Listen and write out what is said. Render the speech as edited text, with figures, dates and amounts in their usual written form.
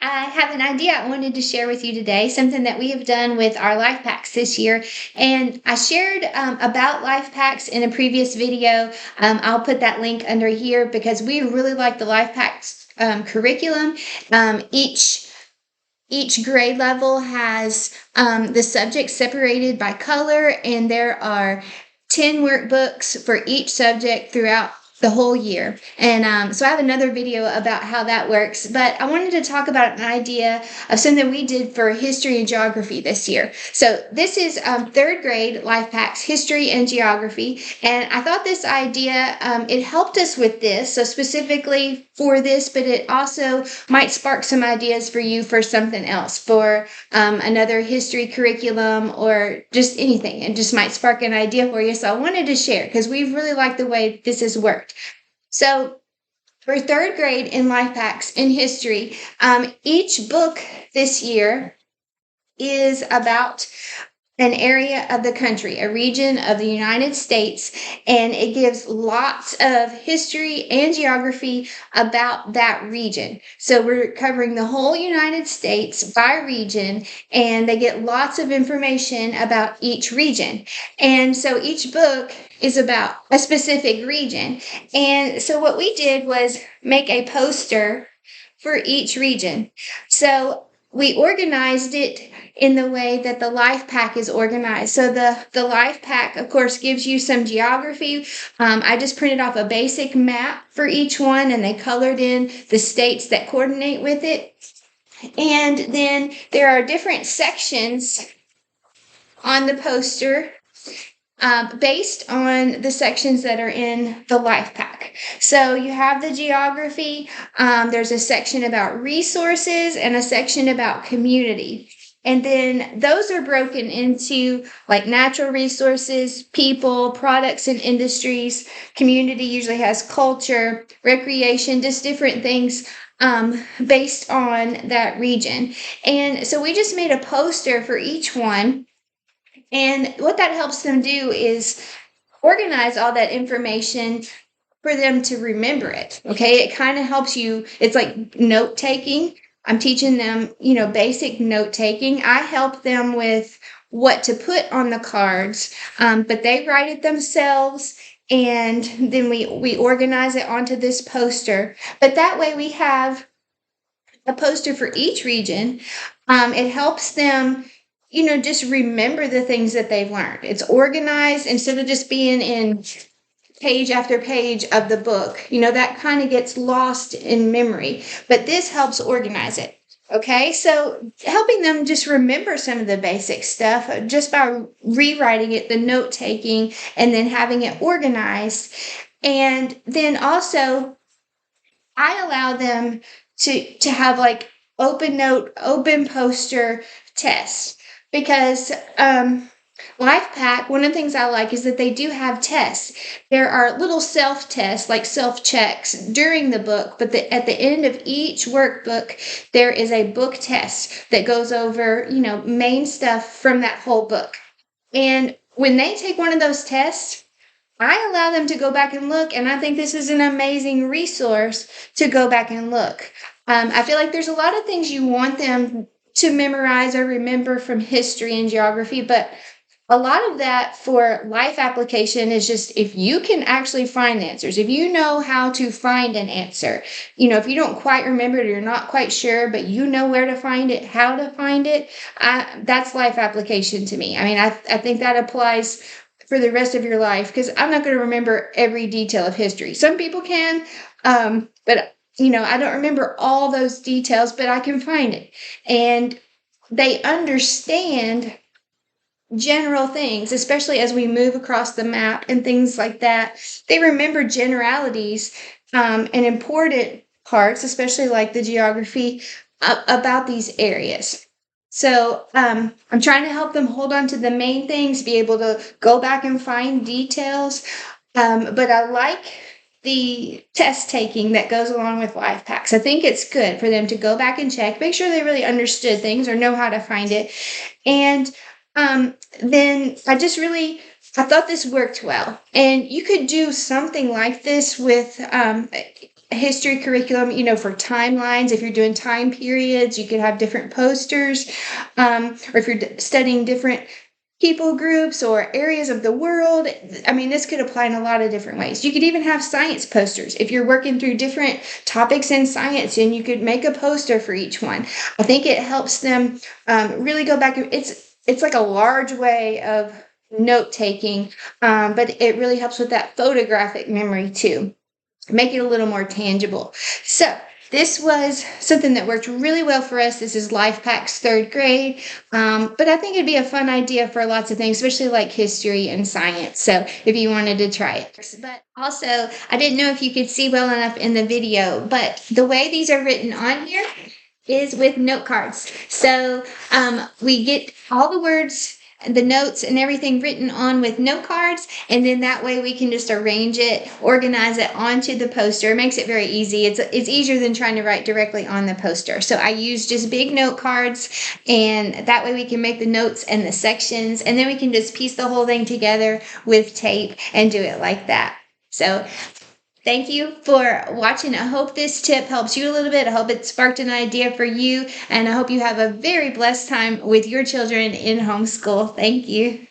I have an idea I wanted to share with you today, something that we have done with our life packs this year. And I shared about life packs in a previous video. I'll put that link under here because we really like the life packs curriculum. Each grade level has the subjects separated by color, and there are 10 workbooks for each subject throughout the whole year. And so I have another video about how that works, but I wanted to talk about an idea of something we did for history and geography this year. So this is third grade life packs, history and geography. And I thought this idea, it helped us with this. So specifically for this, but it also might spark some ideas for you for something else, for another history curriculum or just anything. It just might spark an idea for you. So I wanted to share because we really like the way this has worked. So for third grade in life packs in history, each book this year is about an area of the country, a region of the United States, and it gives lots of history and geography about that region. So we're covering the whole United States by region, and they get lots of information about each region. And so each book is about a specific region. And so what we did was make a poster for each region. So we organized it in the way that the life pack is organized. So the life pack, of course, gives you some geography. I just printed off a basic map for each one, and they colored in the states that coordinate with it. And then there are different sections on the poster based on the sections that are in the life pack. So you have the geography, there's a section about resources and a section about community. And then those are broken into like natural resources, people, products and industries. Community usually has culture, recreation, just different things based on that region. And so we just made a poster for each one. And what that helps them do is organize all that information for them to remember it. Okay. It kind of helps you. It's like note taking. I'm teaching them, basic note taking. I help them with what to put on the cards, but they write it themselves. And then we organize it onto this poster. But that way we have a poster for each region. It helps them just remember the things that they've learned. It's organized instead of just being in page after page of the book. That kind of gets lost in memory, but this helps organize it. Okay, so helping them just remember some of the basic stuff just by rewriting it, the note taking, and then having it organized. And then also, I allow them to have like open note, open poster tests. Because Life Pack, one of the things I like is that they do have tests. There are little self-tests, like self-checks during the book, but at the end of each workbook, there is a book test that goes over, main stuff from that whole book. And when they take one of those tests, I allow them to go back and look, and I think this is an amazing resource to go back and look. I feel like there's a lot of things you want them to memorize or remember from history and geography, but a lot of that for life application is just if you can actually find answers, if you know how to find an answer, if you don't quite remember it or you're not quite sure, but you know where to find it, how to find it, that's life application to me. I mean, I think that applies for the rest of your life because I'm not going to remember every detail of history. Some people can, but I don't remember all those details, but I can find it. And they understand general things, especially as we move across the map and things like that. They remember generalities and important parts, especially like the geography about these areas. So I'm trying to help them hold on to the main things, be able to go back and find details. But I like the test taking that goes along with life packs. I think it's good for them to go back and check, make sure they really understood things or know how to find it. And then I thought this worked well. And you could do something like this with history curriculum, for timelines. If you're doing time periods, you could have different posters. Or if you're studying different people groups or areas of the world. I mean, this could apply in a lot of different ways. You could even have science posters. If you're working through different topics in science, and you could make a poster for each one. I think it helps them really go back. It's like a large way of note taking, but it really helps with that photographic memory too. Make it a little more tangible. So this was something that worked really well for us. This is LIFEPAC's third grade, but I think it'd be a fun idea for lots of things, especially like history and science. So if you wanted to try it. But also, I didn't know if you could see well enough in the video, but the way these are written on here is with note cards. So we get all the words, the notes and everything written on with note cards, and then that way we can just arrange it, organize it onto the poster. It makes it very easy. It's easier than trying to write directly on the poster. So I use just big note cards, and that way we can make the notes and the sections, and then we can just piece the whole thing together with tape and do it like that. So thank you for watching. I hope this tip helps you a little bit. I hope it sparked an idea for you, and I hope you have a very blessed time with your children in homeschool. Thank you.